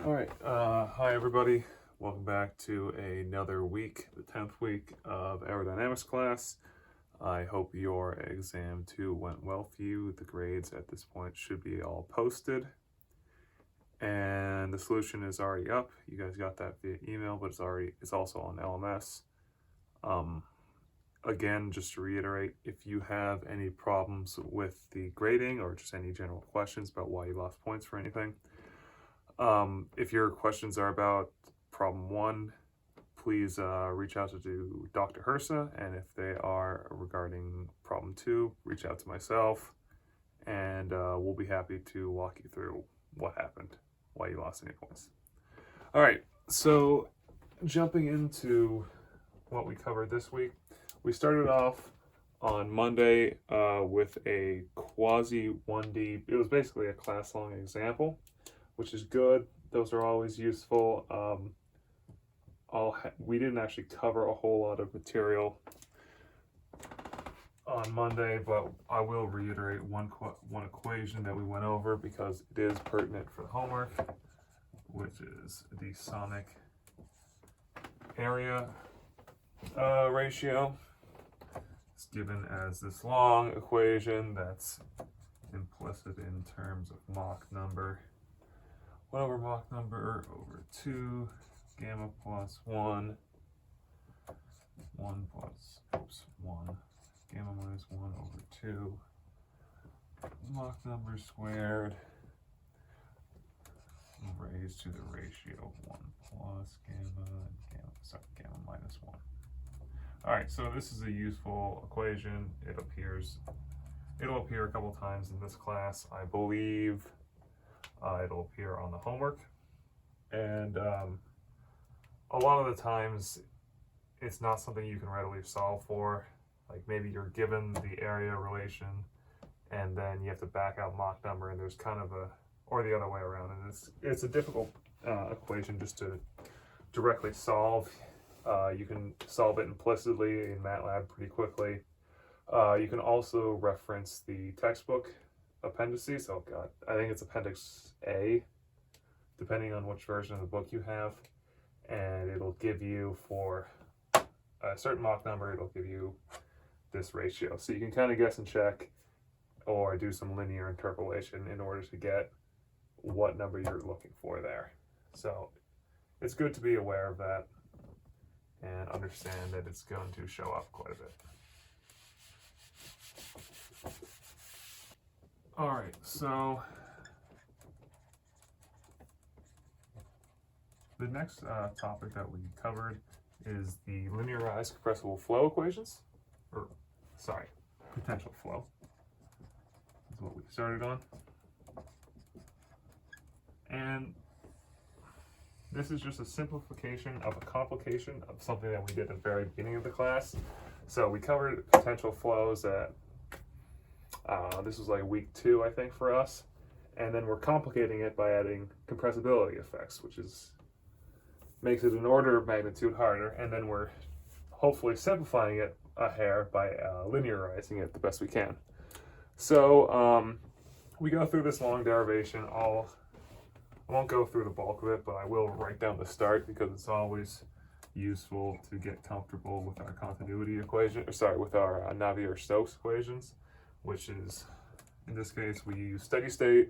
All right. Hi, everybody. Welcome back to another week, the 10th week of aerodynamics class. I hope your exam 2 went well for you. The grades at this point should be all posted. And the solution is already up. You guys got that via email, but it's also on LMS. Again, just to reiterate, if you have any problems with the grading or just any general questions about why you lost points for anything, if your questions are about problem 1, please reach out to Dr. Hersa, and if they are regarding problem 2, reach out to myself, and we'll be happy to walk you through what happened, why you lost any points. All right, so jumping into what we covered this week, we started off on Monday with a quasi 1D. It was basically a class-long example, which is good. Those are always useful. We didn't actually cover a whole lot of material on Monday, but I will reiterate one equation that we went over because it is pertinent for the homework, which is the sonic area ratio. It's given as this long equation that's implicit in terms of Mach number. 1 over Mach number over 2, gamma plus 1, 1 plus, 1, gamma minus 1 over 2, Mach number squared, raised to the ratio of 1 plus gamma minus 1. All right, so this is a useful equation. It'll appear a couple times in this class. I believe it'll appear on the homework. And a lot of the times, it's not something you can readily solve for. Like maybe you're given the area relation, and then you have to back out Mach number, and there's kind of or the other way around. And it's a difficult equation just to directly solve. You can solve it implicitly in MATLAB pretty quickly. You can also reference the textbook appendices. Oh God, I think it's Appendix A, depending on which version of the book you have. And it'll give you, for a certain Mach number, it'll give you this ratio. So you can kind of guess and check or do some linear interpolation in order to get what number you're looking for there. So it's good to be aware of that and understand that it's going to show up quite a bit. All right, so the next topic that we covered is the linearized compressible flow equations, potential flow. That's what we started on. And this is just a simplification of a complication of something that we did at the very beginning of the class. So we covered potential flows at, this was like week 2, I think, for us. And then we're complicating it by adding compressibility effects, which makes it an order of magnitude harder. And then we're hopefully simplifying it a hair by linearizing it the best we can. So we go through this long derivation. I won't go through the bulk of it, but I will write down the start because it's always useful to get comfortable with our continuity equation, with our Navier-Stokes equations, which is, in this case, we use steady state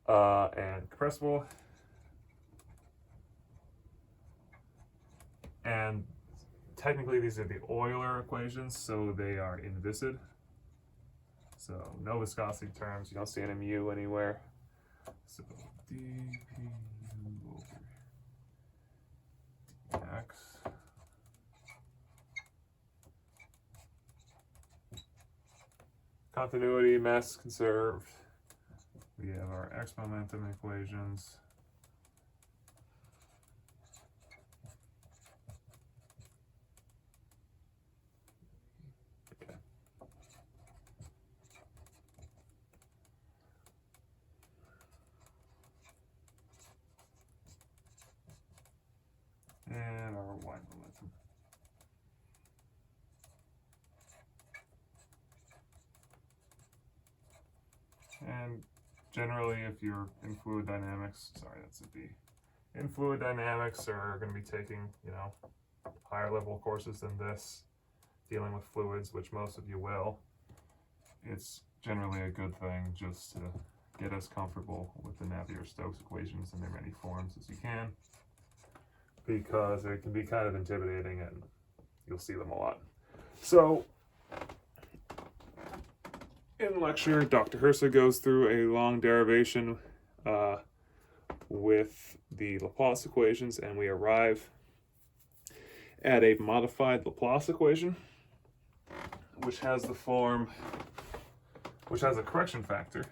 and compressible. And technically these are the Euler equations, so they are inviscid. So no viscosity terms, you don't see any mu anywhere. So dp over dx continuity, mass conserved. We have our x momentum equations. Okay. And our y momentum. And generally, if you're in fluid dynamics, sorry, that's a B. In fluid dynamics, are going to be taking, you know, higher level courses than this, dealing with fluids, which most of you will. It's generally a good thing just to get as comfortable with the Navier-Stokes equations in their many forms as you can, because it can be kind of intimidating and you'll see them a lot. So, in lecture, Dr. Hrsa goes through a long derivation with the Laplace equations, and we arrive at a modified Laplace equation, which has the form, which has a correction factor.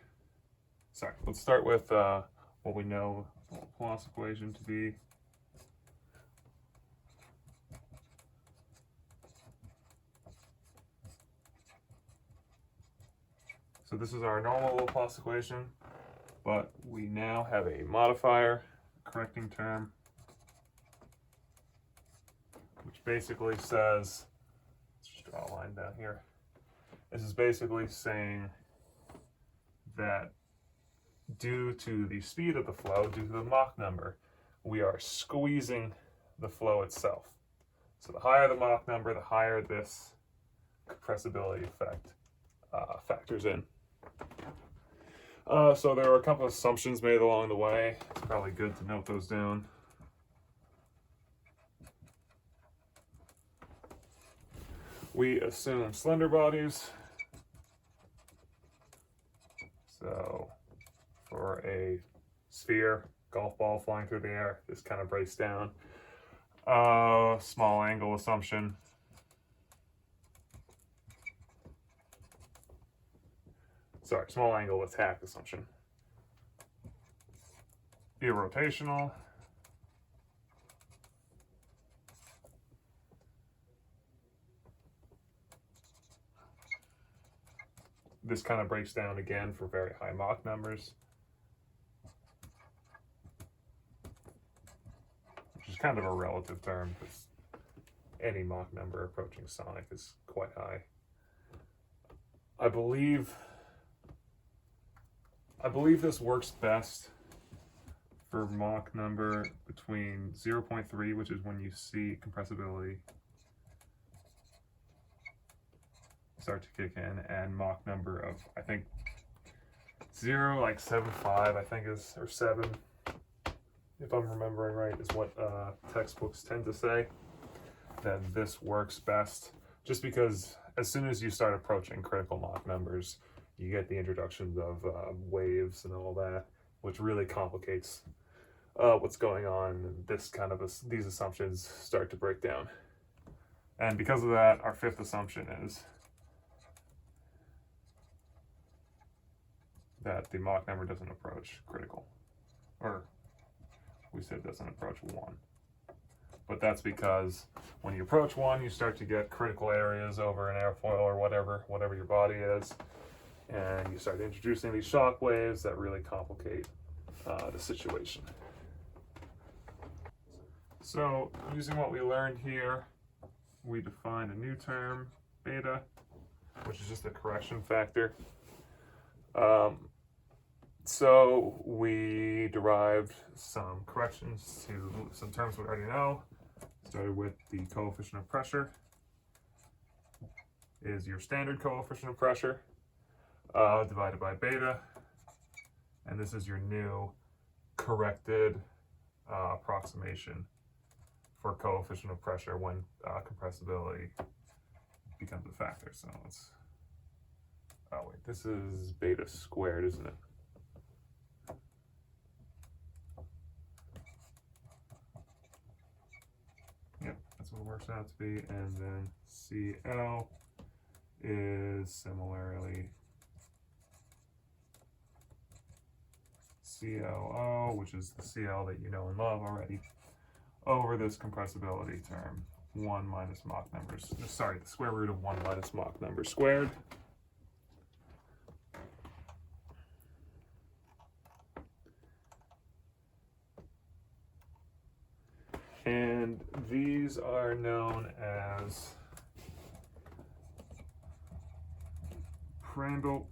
Sorry, let's start with what we know the Laplace equation to be. So this is our normal Laplace equation, but we now have a modifier, correcting term, which basically says, let's just draw a line down here. This is basically saying that due to the speed of the flow, due to the Mach number, we are squeezing the flow itself. So the higher the Mach number, the higher this compressibility effect factors in. So there are a couple of assumptions made along the way. It's probably good to note those down. We assume slender bodies. So for a sphere, golf ball flying through the air, this kind of breaks down. Small angle assumption. Sorry, small angle attack assumption. Irrotational. This kind of breaks down again for very high Mach numbers, which is kind of a relative term because any Mach number approaching sonic is quite high. I believe this works best for Mach number between 0.3, which is when you see compressibility start to kick in, and Mach number of, I think, 0, like 7.5, I think is, or 7, if I'm remembering right, is what textbooks tend to say, that this works best, just because as soon as you start approaching critical Mach numbers, you get the introductions of waves and all that, which really complicates what's going on. These assumptions start to break down. And because of that, our fifth assumption is that the Mach number doesn't approach critical. Or we said doesn't approach 1. But that's because when you approach 1, you start to get critical areas over an airfoil or whatever your body is. And you start introducing these shock waves that really complicate the situation. So using what we learned here, we defined a new term, beta, which is just a correction factor. So we derived some corrections to some terms we already know. Started with the coefficient of pressure is your standard coefficient of pressure divided by beta, and this is your new corrected approximation for coefficient of pressure when compressibility becomes a factor. So let's, oh wait, this is beta squared, isn't it? Yep, that's what it works out to be. And then CL is similarly CLO, which is the CL that you know and love already, over this compressibility term, 1 minus Mach numbers, sorry, the square root of 1 minus Mach number squared. And these are known as Prandtl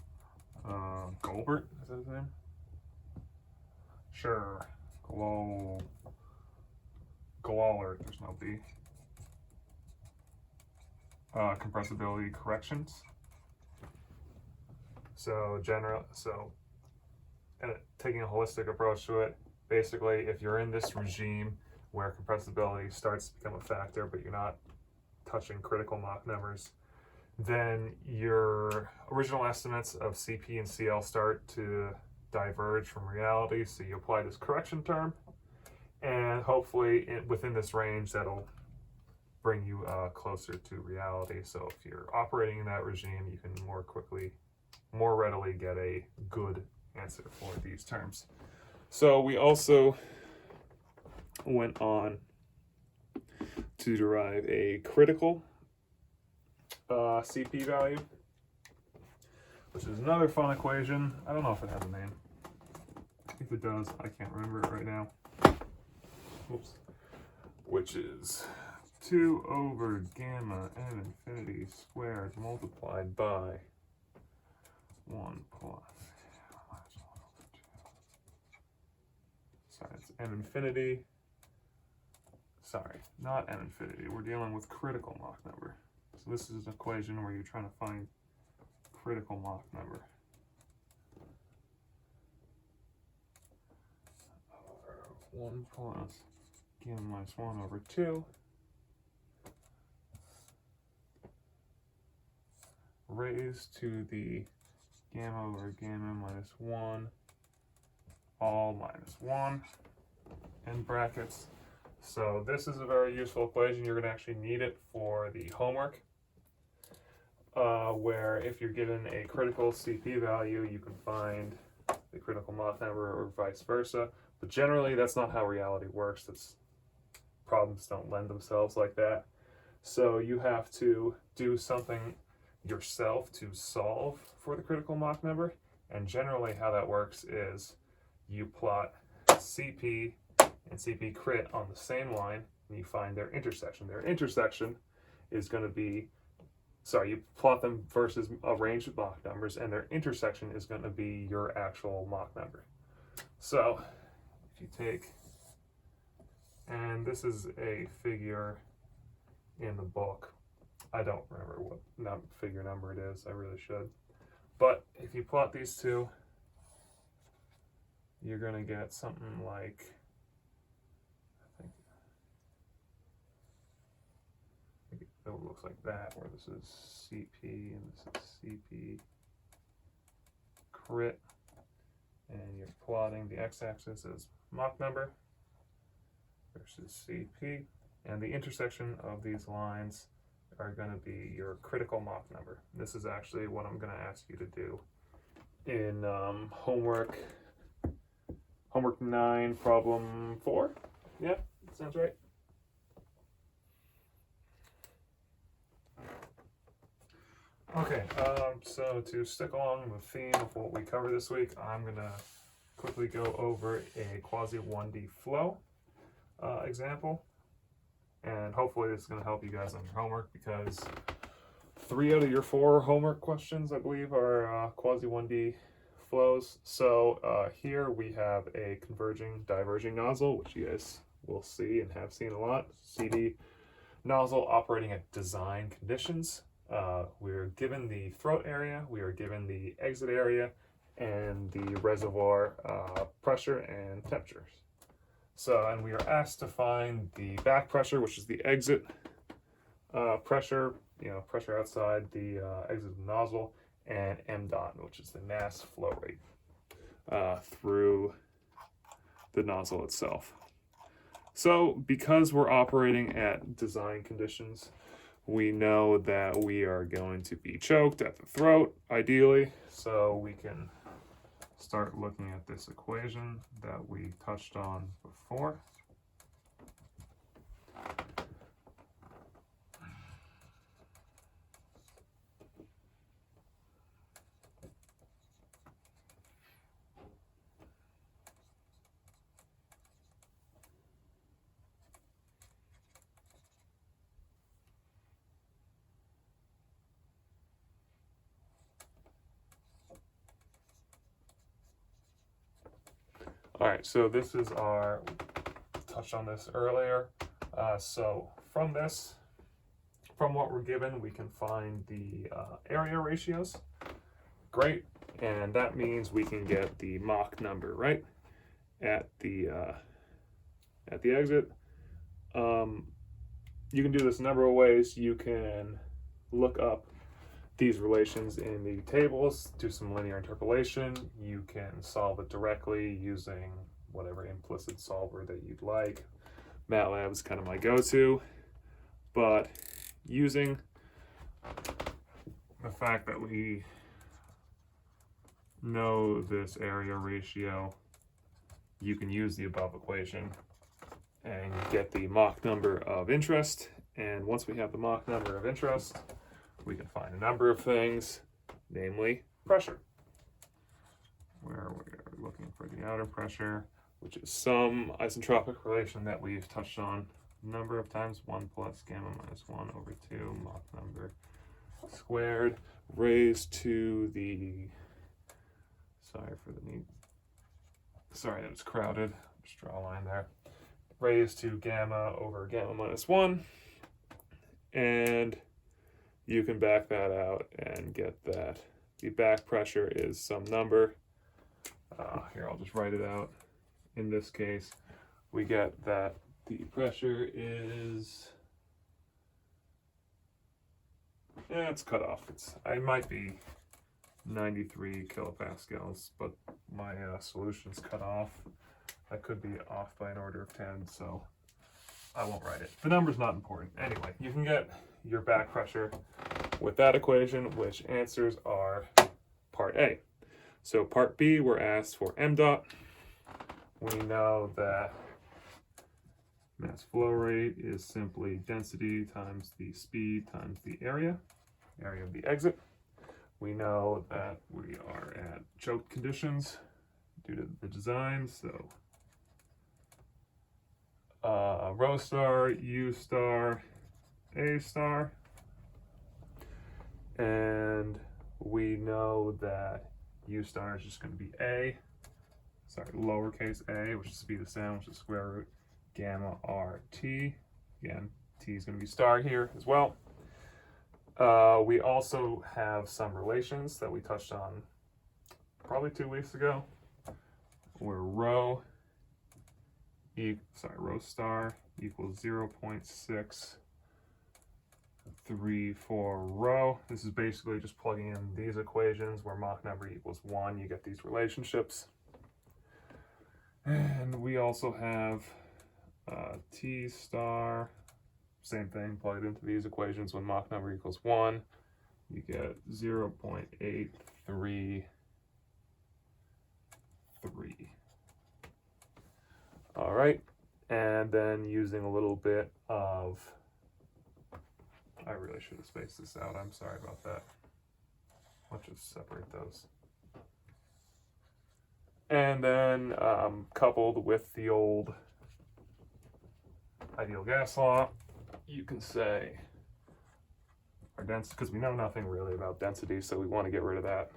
Golbert, is that his name? Sure. Glowler, there's no B. Compressibility corrections. So taking a holistic approach to it, basically if you're in this regime where compressibility starts to become a factor, but you're not touching critical Mach numbers, then your original estimates of CP and CL start to diverge from reality. So you apply this correction term, and hopefully within this range, that'll bring you closer to reality. So if you're operating in that regime, you can more readily get a good answer for these terms. So we also went on to derive a critical CP value, which is another fun equation. I don't know if it has a name. If it does, I can't remember it right now. Oops. Which is 2 over gamma n infinity squared multiplied by 1 plus minus 1 over 2. Sorry, it's n infinity. Sorry, not n infinity. We're dealing with critical Mach number. So this is an equation where you're trying to find critical Mach number. 1 plus gamma minus 1 over 2 raised to the gamma over gamma minus 1 all minus 1 in brackets. So this is a very useful equation. You're going to actually need it for the homework, where if you're given a critical CP value, you can find the critical Mach number or vice versa. But generally, that's not how reality works. Problems don't lend themselves like that. So you have to do something yourself to solve for the critical Mach number. And generally how that works is you plot CP and CP crit on the same line, and you find their intersection. Their intersection is going to be, you plot them versus a range of Mach numbers, and their intersection is going to be your actual Mach number. So if you take, and this is a figure in the book. I don't remember what figure number it is. I really should. But if you plot these two, you're going to get something like, I think it looks like that, where this is CP and this is CP crit, and you're plotting the x-axis as Mach number versus CP, and the intersection of these lines are going to be your critical Mach number. This is actually what I'm going to ask you to do in homework 9, problem 4. Yeah, that sounds right. Okay, so to stick along the theme of what we covered this week, I'm going to quickly go over a quasi 1D flow example. And hopefully this is going to help you guys on your homework, because 3 out of your 4 homework questions, I believe, are quasi 1D flows. So here we have a converging diverging nozzle, which you guys will see and have seen a lot. CD nozzle operating at design conditions. We're given the throat area, we are given the exit area, and the reservoir pressure and temperatures. So, and we are asked to find the back pressure, which is the exit pressure, pressure outside the exit of the nozzle, and m dot, which is the mass flow rate through the nozzle itself. So, because we're operating at design conditions, we know that we are going to be choked at the throat, ideally, so we can start looking at this equation that we touched on before. All right, so this is our, touched on this earlier. So from what we're given, we can find the area ratios. Great, and that means we can get the Mach number, right? At the exit. You can do this a number of ways. You can look up these relations in the tables, do some linear interpolation. You can solve it directly using whatever implicit solver that you'd like. MATLAB is kind of my go-to, but using the fact that we know this area ratio, you can use the above equation and get the Mach number of interest. And once we have the Mach number of interest, we can find a number of things, namely pressure, where we're looking for the outer pressure, which is some isentropic relation that we've touched on a number of times, 1 plus gamma minus 1 over 2 Mach number squared raised to the, sorry that it's crowded, just draw a line there, raised to gamma over gamma minus 1, and you can back that out and get that the back pressure is some number. Here, I'll just write it out. In this case, we get that the pressure is, it's cut off. It might be 93 kilopascals, but my solution's cut off. That could be off by an order of 10, so I won't write it. The number's not important. Anyway, you can get your back pressure with that equation, which answers are part A. So part B, we're asked for m dot. We know that mass flow rate is simply density times the speed times the area of the exit. We know that we are at choke conditions due to the design, so rho star, U star, A star, and we know that U star is just going to be lowercase a, which is speed of sound, which is square root gamma RT. Again, T is going to be star here as well. We also have some relations that we touched on probably 2 weeks ago, where rho star equals 0.634 rho. This is basically just plugging in these equations where Mach number equals 1. You get these relationships. And we also have T star, same thing, plug it into these equations when Mach number equals 1. You get 0.833. All right, and then using a little bit of, I really should have spaced this out, I'm sorry about that. Let's just separate those. And then coupled with the old ideal gas law, you can say our density, because we know nothing really about density, so we want to get rid of that.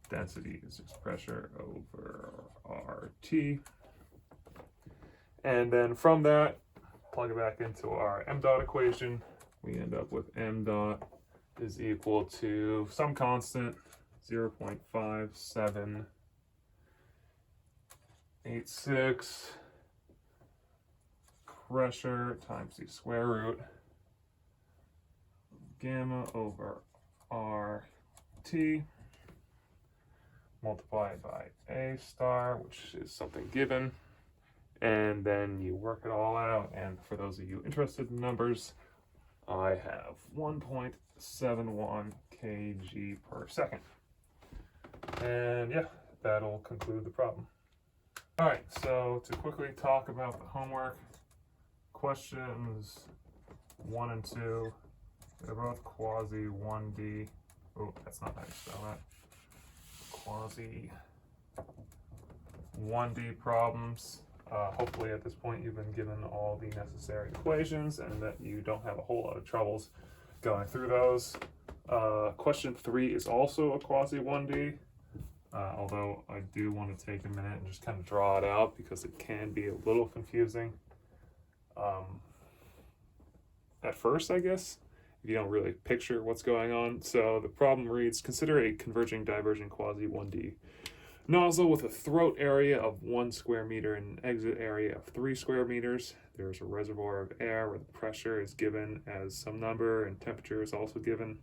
Density is just pressure over RT. And then from that, plug it back into our m dot equation. We end up with m dot is equal to some constant, 0.5786 pressure times the square root of gamma over RT multiplied by A star, which is something given. And then you work it all out. And for those of you interested in numbers, I have 1.71 kg per second. And yeah, that'll conclude the problem. All right, so to quickly talk about the homework, questions 1 and 2, they're both quasi 1D. Oh, that's not how you spell that. Quasi 1D problems. Hopefully at this point you've been given all the necessary equations and that you don't have a whole lot of troubles going through those. Question 3 is also a quasi 1D. although I do want to take a minute and just kind of draw it out because it can be a little confusing at first, I guess, if you don't really picture what's going on. So the problem reads, consider a converging diverging quasi 1D nozzle with a throat area of 1 square meter and an exit area of 3 square meters. There's a reservoir of air where the pressure is given as some number and temperature is also given.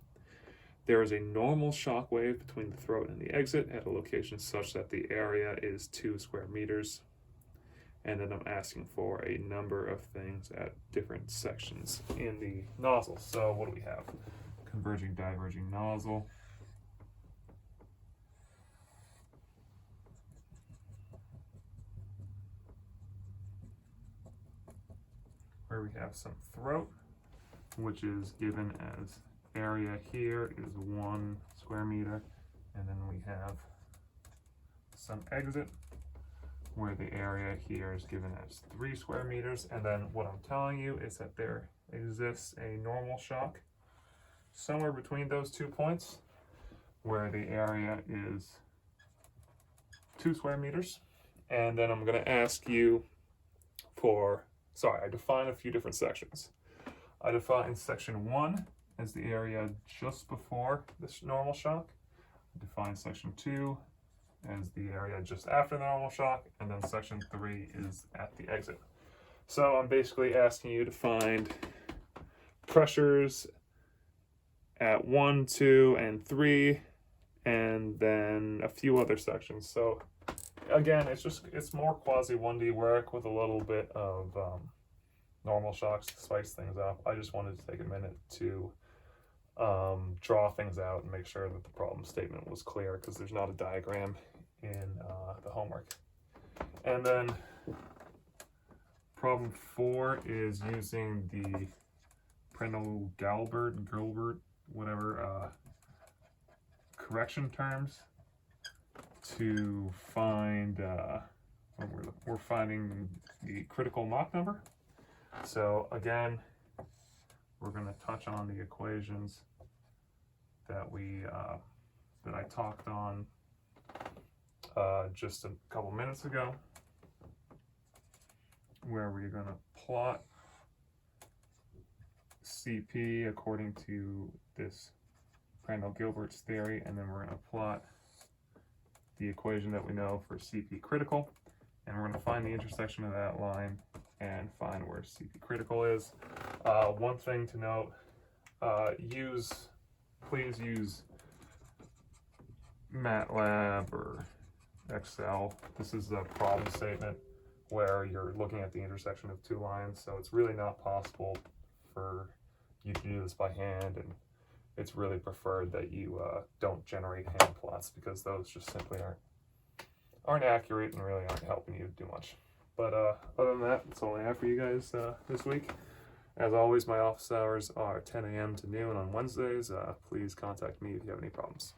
There is a normal shock wave between the throat and the exit at a location such that the area is 2 square meters. And then I'm asking for a number of things at different sections in the nozzle. So what do we have? Converging, diverging nozzle. Where we have some throat, which is given as area here is 1 square meter, and then we have some exit where the area here is given as 3 square meters. And then what I'm telling you is that there exists a normal shock somewhere between those 2 points where the area is 2 square meters. And then I'm going to ask you for, I define a few different sections. I define section 1 as the area just before this normal shock. I define section 2 as the area just after the normal shock, and then section 3 is at the exit. So I'm basically asking you to find pressures at 1, 2, and 3, and then a few other sections. So again, it's more quasi 1D work with a little bit of normal shocks to spice things up. I just wanted to take a minute to draw things out and make sure that the problem statement was clear, because there's not a diagram in the homework. And then problem 4 is using the Prandtl-Gilbert, whatever, correction terms to find, we're finding the critical Mach number. So again, we're going to touch on the equations that that I talked on just a couple minutes ago, where we're going to plot CP according to this Prandtl-Gilbert's theory, and then we're going to plot the equation that we know for CP critical, and we're going to find the intersection of that line and find where CP critical is. One thing to note, please use MATLAB or Excel. This is a problem statement where you're looking at the intersection of 2 lines, so it's really not possible for you to do this by hand, and it's really preferred that you don't generate hand plots, because those just simply aren't accurate and really aren't helping you do much. But other than that, that's all I have for you guys this week. As always, my office hours are 10 a.m. to noon on Wednesdays. Please contact me if you have any problems.